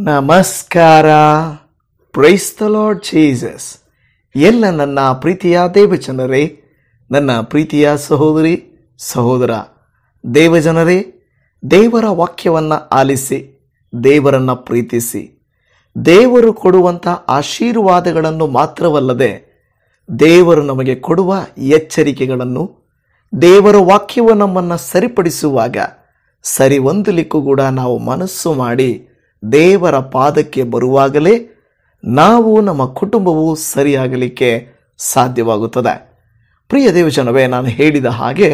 ನಮಸ್ಕಾರ. Praise the lord Jesus. ಎಲ್ಲ ನನ್ನ ಪ್ರೀತಿಯ ದೇವಜನರೇ, ನನ್ನ ಪ್ರೀತಿಯ ಸಹೋದರಿ ಸಹೋದರ, ದೇವಜನರೇ, ದೇವರ ವಾಕ್ಯವನ್ನು ಆಲಿಸಿ ದೇವರನ್ನು ಪ್ರೀತಿಸಿ ದೇವರು ಕೊಡುವಂಥ ಆಶೀರ್ವಾದಗಳನ್ನು ಮಾತ್ರವಲ್ಲದೆ ದೇವರು ನಮಗೆ ಕೊಡುವ ಎಚ್ಚರಿಕೆಗಳನ್ನು, ದೇವರ ವಾಕ್ಯವು ನಮ್ಮನ್ನು ಸರಿಪಡಿಸುವಾಗ ಸರಿ ಹೊಂದಲಿಕ್ಕೂ ಕೂಡ ನಾವು ಮನಸ್ಸು ಮಾಡಿ ದೇವರ ಪಾದಕ್ಕೆ ಬರುವಾಗಲೇ ನಾವು, ನಮ್ಮ ಕುಟುಂಬವು ಸರಿಯಾಗಲಿಕ್ಕೆ ಸಾಧ್ಯವಾಗುತ್ತದೆ. ಪ್ರಿಯ ದೇವಜನವೇ, ನಾನು ಹೇಳಿದ ಹಾಗೆ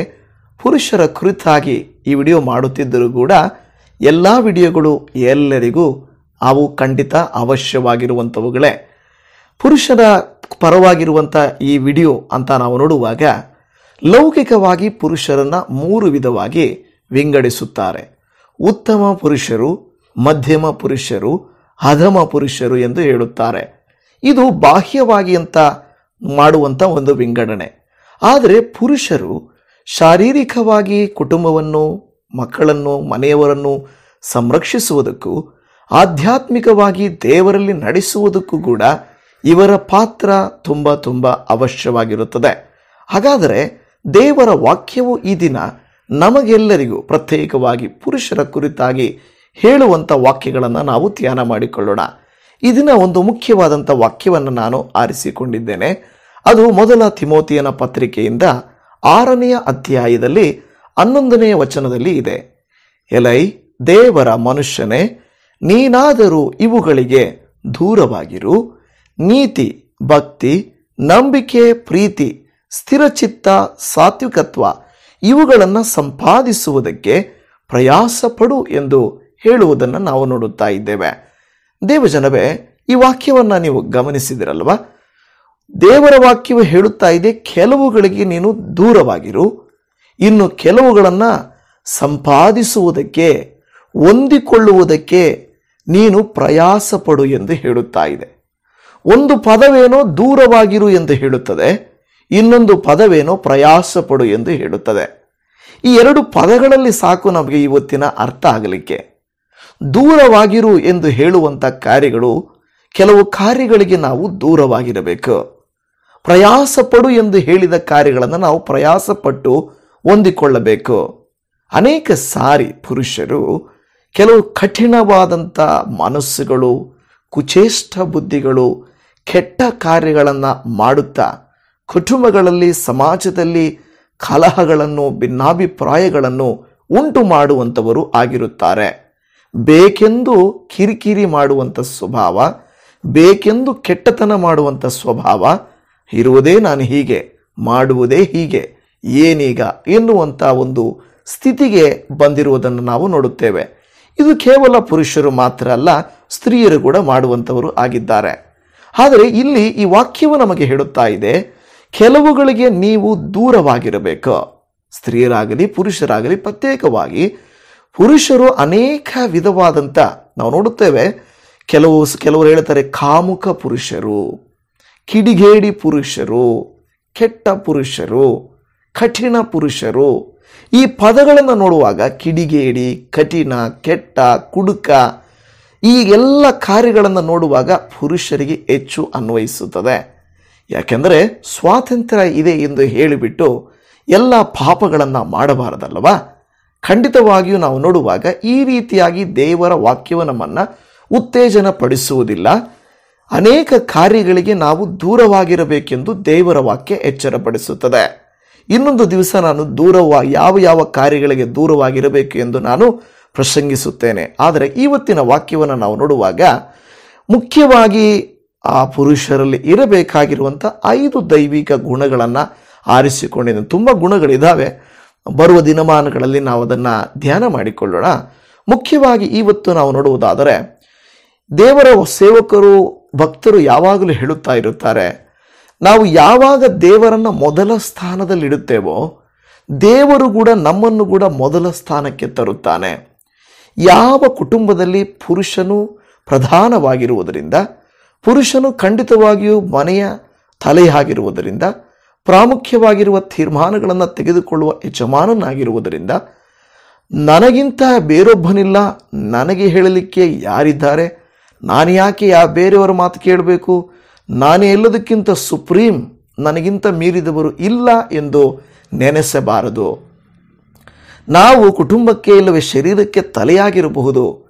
ಪುರುಷರ ಕುರಿತಾಗಿ ಈ ವಿಡಿಯೋ ಮಾಡುತ್ತಿದ್ದರೂ ಕೂಡ ಎಲ್ಲ ವಿಡಿಯೋಗಳು ಎಲ್ಲರಿಗೂ ಅವು ಖಂಡಿತ ಅವಶ್ಯವಾಗಿರುವಂಥವುಗಳೇ. ಪುರುಷರ ಪರವಾಗಿರುವಂಥ ಈ ವಿಡಿಯೋ ಅಂತ ನಾವು ನೋಡುವಾಗ ಲೌಕಿಕವಾಗಿ ಪುರುಷರನ್ನು 3 ವಿಧವಾಗಿ ವಿಂಗಡಿಸುತ್ತಾರೆ. ಉತ್ತಮ ಪುರುಷರು, ಮಧ್ಯಮ ಪುರುಷರು, ಅಧಮ ಪುರುಷರು ಎಂದು ಹೇಳುತ್ತಾರೆ. ಇದು ಬಾಹ್ಯವಾಗಿ ಅಂತ ಮಾಡುವಂಥ ಒಂದು ವಿಂಗಡಣೆ. ಆದರೆ ಪುರುಷರು ಶಾರೀರಿಕವಾಗಿ ಕುಟುಂಬವನ್ನು, ಮಕ್ಕಳನ್ನು, ಮನೆಯವರನ್ನು ಸಂರಕ್ಷಿಸುವುದಕ್ಕೂ ಆಧ್ಯಾತ್ಮಿಕವಾಗಿ ದೇವರಲ್ಲಿ ನಡೆಸುವುದಕ್ಕೂ ಕೂಡ ಇವರ ಪಾತ್ರ ತುಂಬ ಅವಶ್ಯವಾಗಿರುತ್ತದೆ. ಹಾಗಾದರೆ ದೇವರ ವಾಕ್ಯವು ಈ ದಿನ ನಮಗೆಲ್ಲರಿಗೂ ಪ್ರತ್ಯೇಕವಾಗಿ ಪುರುಷರ ಕುರಿತಾಗಿ ಹೇಳುವಂಥ ವಾಕ್ಯಗಳನ್ನು ನಾವು ಧ್ಯಾನ ಮಾಡಿಕೊಳ್ಳೋಣ. ಈ ದಿನ ಒಂದು ಮುಖ್ಯವಾದಂಥ ವಾಕ್ಯವನ್ನು ನಾನು ಆರಿಸಿಕೊಂಡಿದ್ದೇನೆ. ಅದು ಮೊದಲ ತಿಮೋತಿಯನ ಪತ್ರಿಕೆಯಿಂದ 6ನೆಯ ಅಧ್ಯಾಯದಲ್ಲಿ 11ನೆಯ ವಚನದಲ್ಲಿ ಇದೆ. ಎಲೈ ದೇವರ ಮನುಷ್ಯನೇ, ನೀನಾದರೂ ಇವುಗಳಿಗೆ ದೂರವಾಗಿರು. ನೀತಿ, ಭಕ್ತಿ, ನಂಬಿಕೆ, ಪ್ರೀತಿ, ಸ್ಥಿರಚಿತ್ತ, ಸಾತ್ವಿಕತ್ವ ಇವುಗಳನ್ನು ಸಂಪಾದಿಸುವುದಕ್ಕೆ ಪ್ರಯಾಸ ಪಡು ಎಂದು ಹೇಳುವುದನ್ನು ನಾವು ನೋಡುತ್ತಾ ಇದ್ದೇವೆ. ದೇವಜನವೇ, ಈ ವಾಕ್ಯವನ್ನು ನೀವು ಗಮನಿಸಿದಿರಲ್ವ? ದೇವರ ವಾಕ್ಯವು ಹೇಳುತ್ತಾ ಇದೆ, ಕೆಲವುಗಳಿಗೆ ನೀನು ದೂರವಾಗಿರು, ಇನ್ನು ಕೆಲವುಗಳನ್ನು ಸಂಪಾದಿಸುವುದಕ್ಕೆ, ಹೊಂದಿಕೊಳ್ಳುವುದಕ್ಕೆ ನೀನು ಪ್ರಯಾಸ ಪಡು ಎಂದು ಹೇಳುತ್ತಾ ಇದೆ. ಒಂದು ಪದವೇನೋ ದೂರವಾಗಿರು ಎಂದು ಹೇಳುತ್ತದೆ, ಇನ್ನೊಂದು ಪದವೇನೋ ಪ್ರಯಾಸ ಪಡು ಎಂದು ಹೇಳುತ್ತದೆ. ಈ 2 ಪದಗಳಲ್ಲಿ ಸಾಕು ನಮಗೆ ಇವತ್ತಿನ ಅರ್ಥ ಆಗಲಿಕ್ಕೆ. ದೂರವಾಗಿರು ಎಂದು ಹೇಳುವಂಥ ಕಾರ್ಯಗಳು, ಕೆಲವು ಕಾರ್ಯಗಳಿಗೆ ನಾವು ದೂರವಾಗಿರಬೇಕು. ಪ್ರಯಾಸ ಪಡು ಎಂದು ಹೇಳಿದ ಕಾರ್ಯಗಳನ್ನು ನಾವು ಪ್ರಯಾಸಪಟ್ಟು ಹೊಂದಿಕೊಳ್ಳಬೇಕು. ಅನೇಕ ಸಾರಿ ಪುರುಷರು ಕೆಲವು ಕಠಿಣವಾದಂಥ ಮನಸ್ಸುಗಳು, ಕುಚೇಷ್ಟ ಬುದ್ಧಿಗಳು, ಕೆಟ್ಟ ಕಾರ್ಯಗಳನ್ನು ಮಾಡುತ್ತಾ ಕುಟುಂಬಗಳಲ್ಲಿ, ಸಮಾಜದಲ್ಲಿ ಕಲಹಗಳನ್ನು, ಭಿನ್ನಾಭಿಪ್ರಾಯಗಳನ್ನು ಉಂಟು ಮಾಡುವಂಥವರು ಆಗಿರುತ್ತಾರೆ. ಬೇಕೆಂದು ಕಿರಿಕಿರಿ ಮಾಡುವಂಥ ಸ್ವಭಾವ, ಬೇಕೆಂದು ಕೆಟ್ಟತನ ಮಾಡುವಂಥ ಸ್ವಭಾವ ಇರುವುದೇ, ನಾನು ಹೀಗೆ ಮಾಡುವುದೇ ಹೀಗೆ, ಏನೀಗ ಎನ್ನುವಂಥ ಒಂದು ಸ್ಥಿತಿಗೆ ಬಂದಿರುವುದನ್ನು ನಾವು ನೋಡುತ್ತೇವೆ. ಇದು ಕೇವಲ ಪುರುಷರು ಮಾತ್ರ ಅಲ್ಲ, ಸ್ತ್ರೀಯರು ಕೂಡ ಮಾಡುವಂಥವರು ಆಗಿದ್ದಾರೆ. ಆದರೆ ಇಲ್ಲಿ ಈ ವಾಕ್ಯವು ನಮಗೆ ಹೇಳುತ್ತಾ ಇದೆ, ಕೆಲವುಗಳಿಗೆ ನೀವು ದೂರವಾಗಿರಬೇಕು. ಸ್ತ್ರೀಯರಾಗಲಿ ಪುರುಷರಾಗಲಿ ಪ್ರತ್ಯೇಕವಾಗಿ. ಪುರುಷರು ಅನೇಕ ವಿಧವಾದಂಥ ನಾವು ನೋಡುತ್ತೇವೆ. ಕೆಲವರು ಹೇಳ್ತಾರೆ ಕಾಮುಕ ಪುರುಷರು, ಕಿಡಿಗೇಡಿ ಪುರುಷರು, ಕೆಟ್ಟ ಪುರುಷರು, ಕಠಿಣ ಪುರುಷರು. ಈ ಪದಗಳನ್ನು ನೋಡುವಾಗ ಕಿಡಿಗೇಡಿ, ಕಠಿಣ, ಕೆಟ್ಟ, ಕುಡುಕ ಈ ಎಲ್ಲ ಕಾರ್ಯಗಳನ್ನು ನೋಡುವಾಗ ಪುರುಷರಿಗೆ ಹೆಚ್ಚು ಅನ್ವಯಿಸುತ್ತದೆ. ಯಾಕೆಂದರೆ ಸ್ವಾತಂತ್ರ್ಯ ಇದೆ ಎಂದು ಹೇಳಿಬಿಟ್ಟು ಎಲ್ಲ ಪಾಪಗಳನ್ನು ಮಾಡಬಾರದಲ್ಲವಾ? ಖಂಡಿತವಾಗಿಯೂ ನಾವು ನೋಡುವಾಗ ಈ ರೀತಿಯಾಗಿ ದೇವರ ವಾಕ್ಯವು ನಮ್ಮನ್ನು ಉತ್ತೇಜನ ಪಡಿಸುವುದಿಲ್ಲ. ಅನೇಕ ಕಾರ್ಯಗಳಿಗೆ ನಾವು ದೂರವಾಗಿರಬೇಕೆಂದು ದೇವರ ವಾಕ್ಯ ಎಚ್ಚರಪಡಿಸುತ್ತದೆ. ಇನ್ನೊಂದು ದಿವಸ ನಾನು ಯಾವ ಕಾರ್ಯಗಳಿಗೆ ದೂರವಾಗಿರಬೇಕು ಎಂದು ನಾನು ಪ್ರಸಂಗಿಸುತ್ತೇನೆ. ಆದರೆ ಇವತ್ತಿನ ವಾಕ್ಯವನ್ನು ನಾವು ನೋಡುವಾಗ ಮುಖ್ಯವಾಗಿ ಆ ಪುರುಷರಲ್ಲಿ ಇರಬೇಕಾಗಿರುವಂಥ 5 ದೈವಿಕ ಗುಣಗಳನ್ನು ಆರಿಸಿಕೊಂಡಿದ್ದೇನೆ. ತುಂಬ ಗುಣಗಳಿದ್ದಾವೆ. ಬರುವ ದಿನಮಾನಗಳಲ್ಲಿ ನಾವು ಅದನ್ನು ಧ್ಯಾನ ಮಾಡಿಕೊಳ್ಳೋಣ. ಮುಖ್ಯವಾಗಿ ಇವತ್ತು ನಾವು ನೋಡುವುದಾದರೆ, ದೇವರ ಸೇವಕರು, ಭಕ್ತರು ಯಾವಾಗಲೂ ಹೇಳುತ್ತಾ ಇರುತ್ತಾರೆ, ನಾವು ಯಾವಾಗ ದೇವರನ್ನು ಮೊದಲ ಸ್ಥಾನದಲ್ಲಿಡುತ್ತೇವೋ ದೇವರು ಕೂಡ ನಮ್ಮನ್ನು ಕೂಡ ಮೊದಲ ಸ್ಥಾನಕ್ಕೆ ತರುತ್ತಾನೆ. ಯಾವ ಕುಟುಂಬದಲ್ಲಿ ಪುರುಷನು ಪ್ರಧಾನವಾಗಿರುವುದರಿಂದ, ಪುರುಷನು ಖಂಡಿತವಾಗಿಯೂ ಮನೆಯ ತಲೆಯಾಗಿರುವುದರಿಂದ, ಪ್ರಾಮುಖ್ಯವಾಗಿರುವ ತೀರ್ಮಾನಗಳನ್ನು ತೆಗೆದುಕೊಳ್ಳುವ ಯಜಮಾನನಾಗಿರುವುದರಿಂದ, ನನಗಿಂತ ಬೇರೊಬ್ಬನಿಲ್ಲ, ನನಗೆ ಹೇಳಲಿಕ್ಕೆ ಯಾರಿದ್ದಾರೆ, ನಾನು ಯಾಕೆ ಬೇರೆಯವರ ಮಾತು ಕೇಳಬೇಕು, ನಾನೇ ಎಲ್ಲದಕ್ಕಿಂತ ಸುಪ್ರೀಂ, ನನಗಿಂತ ಮೀರಿದವರು ಇಲ್ಲ ಎಂದು ನೆನೆಸಬಾರದು. ನಾವು ಕುಟುಂಬಕ್ಕೆ ಇಲ್ಲವೇ ಶರೀರಕ್ಕೆ ತಲೆಯಾಗಿರಬಹುದು,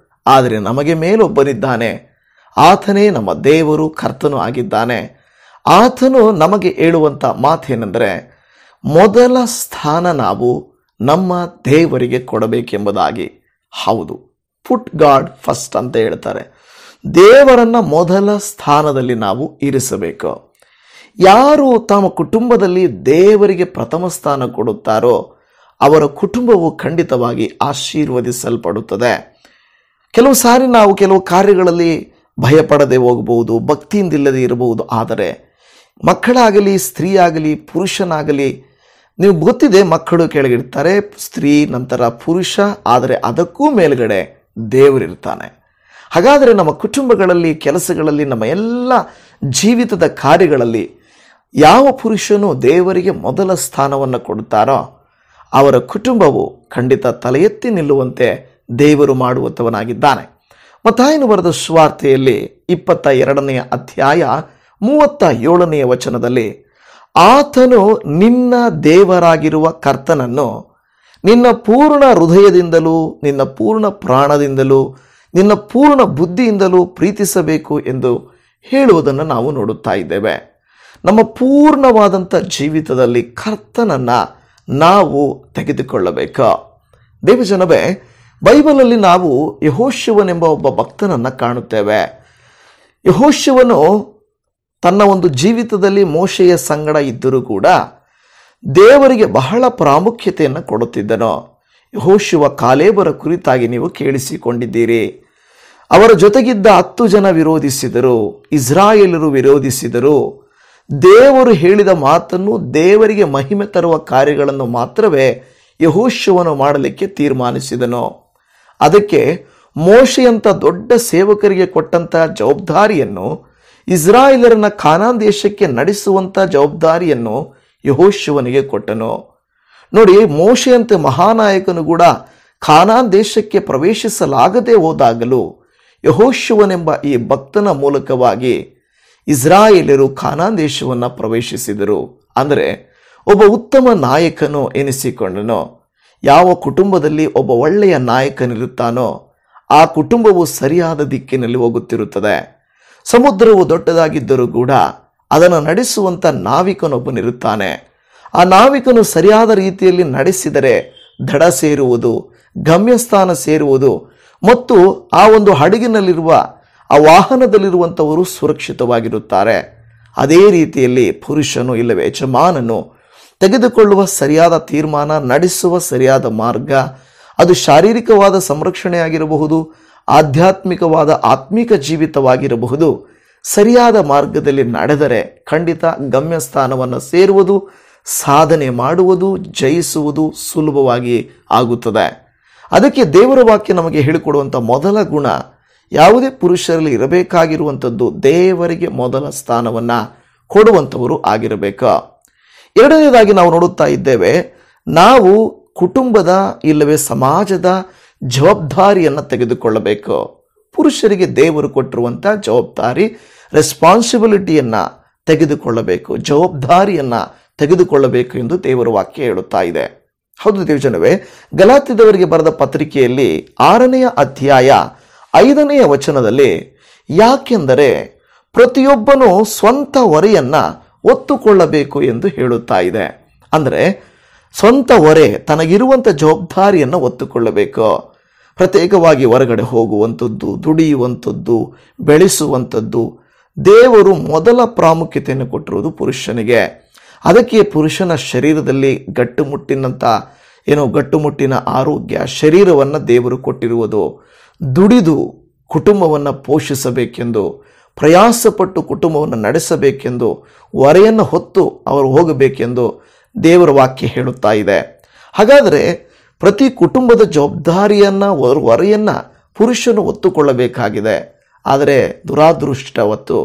ಆದರೆ ನಮಗೆ ಮೇಲೊಬ್ಬನಿದ್ದಾನೆ. ಆತನೇ ನಮ್ಮ ದೇವರು, ಕರ್ತನು ಆಗಿದ್ದಾನೆ. ಆತನು ನಮಗೆ ಹೇಳುವಂಥ ಮಾತೇನೆಂದರೆ, ಮೊದಲ ಸ್ಥಾನ ನಾವು ನಮ್ಮ ದೇವರಿಗೆ ಕೊಡಬೇಕೆಂಬುದಾಗಿ. ಹೌದು, ಪುಟ್ ಗಾಡ್ ಫಸ್ಟ್ ಅಂತ ಹೇಳ್ತಾರೆ. ದೇವರನ್ನ ಮೊದಲ ಸ್ಥಾನದಲ್ಲಿ ನಾವು ಇರಿಸಬೇಕು. ಯಾರು ತಮ್ಮ ಕುಟುಂಬದಲ್ಲಿ ದೇವರಿಗೆ ಪ್ರಥಮ ಸ್ಥಾನ ಕೊಡುತ್ತಾರೋ ಅವರ ಕುಟುಂಬವು ಖಂಡಿತವಾಗಿ ಆಶೀರ್ವದಿಸಲ್ಪಡುತ್ತದೆ. ಕೆಲವು ಸಾರಿ ನಾವು ಕೆಲವು ಕಾರ್ಯಗಳಲ್ಲಿ ಭಯಪಡದೆ ಹೋಗಬಹುದು, ಭಕ್ತಿಯಿಂದಿಲ್ಲದೆ ಇರಬಹುದು. ಆದರೆ ಮಕ್ಕಳಾಗಲಿ, ಸ್ತ್ರೀ ಆಗಲಿ, ಪುರುಷನಾಗಲಿ, ನೀವು ಗೊತ್ತಿದೆ, ಮಕ್ಕಳು ಕೆಳಗಿರ್ತಾರೆ, ಸ್ತ್ರೀ ನಂತರ ಪುರುಷ, ಆದರೆ ಅದಕ್ಕೂ ಮೇಲ್ಗಡೆ ದೇವರಿರ್ತಾನೆ. ಹಾಗಾದರೆ ನಮ್ಮ ಕುಟುಂಬಗಳಲ್ಲಿ, ಕೆಲಸಗಳಲ್ಲಿ, ನಮ್ಮ ಎಲ್ಲ ಜೀವಿತದ ಕಾರ್ಯಗಳಲ್ಲಿ ಯಾವ ಪುರುಷನು ದೇವರಿಗೆ ಮೊದಲ ಸ್ಥಾನವನ್ನು ಕೊಡುತ್ತಾರೋ ಅವರ ಕುಟುಂಬವು ಖಂಡಿತ ತಲೆ ಎತ್ತಿ ನಿಲ್ಲುವಂತೆ ದೇವರು ಮಾಡುವಂತವನಾಗಿದ್ದಾನೆ. ಮತ್ತಾಯನು ಬರೆದ ಸುವಾರ್ತೆಯಲ್ಲಿ 22ನೇ ಅಧ್ಯಾಯ 37ನೇ ವಚನದಲ್ಲಿ, ಆತನು ನಿನ್ನ ದೇವರಾಗಿರುವ ಕರ್ತನನ್ನು ನಿನ್ನ ಪೂರ್ಣ ಹೃದಯದಿಂದಲೂ, ನಿನ್ನ ಪೂರ್ಣ ಪ್ರಾಣದಿಂದಲೂ, ನಿನ್ನ ಪೂರ್ಣ ಬುದ್ಧಿಯಿಂದಲೂ ಪ್ರೀತಿಸಬೇಕು ಎಂದು ಹೇಳುವುದನ್ನು ನಾವು ನೋಡುತ್ತಾ ಇದ್ದೇವೆ. ನಮ್ಮ ಪೂರ್ಣವಾದಂಥ ಜೀವಿತದಲ್ಲಿ ಕರ್ತನನ್ನ ನಾವು ತೆಗೆದುಕೊಳ್ಳಬೇಕು. ದೇವಜನವೇ, ಬೈಬಲಲ್ಲಿ ನಾವು ಯೆಹೋಶುವನೆಂಬ ಒಬ್ಬ ಭಕ್ತನನ್ನು ಕಾಣುತ್ತೇವೆ. ಯೆಹೋಶುವನು ತನ್ನ ಒಂದು ಜೀವಿತದಲ್ಲಿ ಮೋಶೆಯ ಸಂಗಡ ಇದ್ದರೂ ಕೂಡ ದೇವರಿಗೆ ಬಹಳ ಪ್ರಾಮುಖ್ಯತೆಯನ್ನು ಕೊಡುತ್ತಿದ್ದನು. ಯೆಹೋಶುವ ಕಾಲೇಬರ ಕುರಿತಾಗಿ ನೀವು ಕೇಳಿಸಿಕೊಂಡಿದ್ದೀರಿ. ಅವರ ಜೊತೆಗಿದ್ದ 10 ಜನ ವಿರೋಧಿಸಿದರು, ಇಸ್ರಾಯೇಲರು ವಿರೋಧಿಸಿದರು. ದೇವರು ಹೇಳಿದ ಮಾತನ್ನು, ದೇವರಿಗೆ ಮಹಿಮೆ ತರುವ ಕಾರ್ಯಗಳನ್ನು ಮಾತ್ರವೇ ಯೆಹೋಶುವನು ಮಾಡಲಿಕ್ಕೆ ತೀರ್ಮಾನಿಸಿದನು. ಅದಕ್ಕೆ ಮೋಶೆಯಂತ ದೊಡ್ಡ ಸೇವಕರಿಗೆ ಕೊಟ್ಟಂತ ಜವಾಬ್ದಾರಿಯನ್ನು, ಇಸ್ರಾಯೇಲರನ್ನ ಕಾನಾನ್ ದೇಶಕ್ಕೆ ನಡೆಸುವಂತ ಜವಾಬ್ದಾರಿಯನ್ನು ಯೆಹೋಶುವನಿಗೆ ಕೊಟ್ಟನು. ನೋಡಿ, ಮೋಶೆಯಂತೆ ಮಹಾನಾಯಕನು ಕೂಡ ಕಾನಾನ್ ದೇಶಕ್ಕೆ ಪ್ರವೇಶಿಸಲಾಗದೆ ಹೋದಾಗಲೂ ಯೆಹೋಶುವನೆಂಬ ಈ ಭಕ್ತನ ಮೂಲಕವಾಗಿ ಇಸ್ರಾಯೇಲರು ಕಾನಾನ್ ದೇಶವನ್ನು ಪ್ರವೇಶಿಸಿದರು. ಅಂದರೆ ಒಬ್ಬ ಉತ್ತಮ ನಾಯಕನು ಎನಿಸಿಕೊಂಡನು. ಯಾವ ಕುಟುಂಬದಲ್ಲಿ ಒಬ್ಬ ಒಳ್ಳೆಯ ನಾಯಕನಿರುತ್ತಾನೋ ಆ ಕುಟುಂಬವು ಸರಿಯಾದ ದಿಕ್ಕಿನಲ್ಲಿ ಹೋಗುತ್ತಿರುತ್ತದೆ. ಸಮುದ್ರವು ದೊಡ್ಡದಾಗಿದ್ದರೂ ಕೂಡ ಅದನ್ನು ನಡೆಸುವಂತ ನಾವಿಕನೊಬ್ಬನಿರುತ್ತಾನೆ. ಆ ನಾವಿಕನು ಸರಿಯಾದ ರೀತಿಯಲ್ಲಿ ನಡೆಸಿದರೆ ದಡ ಸೇರುವುದು, ಗಮ್ಯಸ್ಥಾನ ಸೇರುವುದು ಮತ್ತು ಆ ಒಂದು ಹಡಗಿನಲ್ಲಿರುವ ಆ ವಾಹನದಲ್ಲಿರುವಂಥವರು ಸುರಕ್ಷಿತವಾಗಿರುತ್ತಾರೆ. ಅದೇ ರೀತಿಯಲ್ಲಿ ಪುರುಷನು ಇಲ್ಲವೇ ಯಜಮಾನನು ತೆಗೆದುಕೊಳ್ಳುವ ಸರಿಯಾದ ತೀರ್ಮಾನ, ನಡೆಸುವ ಸರಿಯಾದ ಮಾರ್ಗ, ಅದು ಶಾರೀರಿಕವಾದ ಸಂರಕ್ಷಣೆಯಾಗಿರಬಹುದು, ಆಧ್ಯಾತ್ಮಿಕವಾದ ಆತ್ಮಿಕ ಜೀವಿತವಾಗಿರಬಹುದು, ಸರಿಯಾದ ಮಾರ್ಗದಲ್ಲಿ ನಡೆದರೆ ಖಂಡಿತ ಗಮ್ಯಸ್ಥಾನವನ್ನು ಸೇರುವುದು, ಸಾಧನೆ ಮಾಡುವುದು, ಜಯಿಸುವುದು ಸುಲಭವಾಗಿ ಆಗುತ್ತದೆ. ಅದಕ್ಕೆ ದೇವರ ವಾಕ್ಯ ನಮಗೆ ಹೇಳಿಕೊಡುವಂಥ ಮೊದಲ ಗುಣ, ಯಾವುದೇ ಪುರುಷರಲ್ಲಿ ಇರಬೇಕಾಗಿರುವಂಥದ್ದು ದೇವರಿಗೆ ಮೊದಲ ಸ್ಥಾನವನ್ನು ಕೊಡುವಂಥವರು ಆಗಿರಬೇಕು. ಎರಡನೇದಾಗಿ ನಾವು ನೋಡುತ್ತಾ ಇದ್ದೇವೆ, ನಾವು ಕುಟುಂಬದ ಇಲ್ಲವೇ ಸಮಾಜದ ಜವಾಬ್ದಾರಿಯನ್ನು ತೆಗೆದುಕೊಳ್ಳಬೇಕು. ಪುರುಷರಿಗೆ ದೇವರು ಕೊಟ್ಟಿರುವಂಥ ಜವಾಬ್ದಾರಿ, ರೆಸ್ಪಾನ್ಸಿಬಿಲಿಟಿಯನ್ನು ತೆಗೆದುಕೊಳ್ಳಬೇಕು, ಜವಾಬ್ದಾರಿಯನ್ನು ತೆಗೆದುಕೊಳ್ಳಬೇಕು ಎಂದು ದೇವರ ವಾಕ್ಯ ಹೇಳುತ್ತಾ ಇದೆ. ಹೌದು ದೇವಜನವೇ, ಗಲಾತ್ಯದವರಿಗೆ ಬರೆದ ಪತ್ರಿಕೆಯಲ್ಲಿ 6ನೇ ಅಧ್ಯಾಯ 5ನೇ ವಚನದಲ್ಲಿ, ಯಾಕೆಂದರೆ ಪ್ರತಿಯೊಬ್ಬನು ಸ್ವಂತ ಹೊರೆಯನ್ನ ಒತ್ತುಕೊಳ್ಳಬೇಕು ಎಂದು ಹೇಳುತ್ತಾ ಇದೆ. ಅಂದರೆ ಸ್ವಂತ ಹೊರೆ, ತನಗಿರುವಂಥ ಜವಾಬ್ದಾರಿಯನ್ನು ಒತ್ತುಕೊಳ್ಳಬೇಕು. ಪ್ರತ್ಯೇಕವಾಗಿ ಹೊರಗಡೆ ಹೋಗುವಂಥದ್ದು, ದುಡಿಯುವಂಥದ್ದು, ಬೆಳೆಸುವಂಥದ್ದು. ದೇವರು ಮೊದಲ ಪ್ರಾಮುಖ್ಯತೆಯನ್ನು ಕೊಟ್ಟಿರುವುದು ಪುರುಷನಿಗೆ. ಅದಕ್ಕೆ ಪುರುಷನ ಶರೀರದಲ್ಲಿ ಗಟ್ಟುಮುಟ್ಟಿನ ಆರೋಗ್ಯ, ಶರೀರವನ್ನು ದೇವರು ಕೊಟ್ಟಿರುವುದು. ದುಡಿದು ಕುಟುಂಬವನ್ನು ಪೋಷಿಸಬೇಕೆಂದು, ಪ್ರಯಾಸಪಟ್ಟು ಕುಟುಂಬವನ್ನು ನಡೆಸಬೇಕೆಂದು, ಹೊರೆಯನ್ನು ಹೊತ್ತು ಅವರು ಹೋಗಬೇಕೆಂದು ದೇವರ ವಾಕ್ಯ ಹೇಳುತ್ತಾ ಇದೆ. ಹಾಗಾದರೆ ಪ್ರತಿ ಕುಟುಂಬದ ಜವಾಬ್ದಾರಿಯನ್ನು, ಹೊರೆಯನ್ನು ಪುರುಷನು ಹೊತ್ತುಕೊಳ್ಳಬೇಕಾಗಿದೆ. ಆದರೆ ದುರಾದೃಷ್ಟವತ್ತು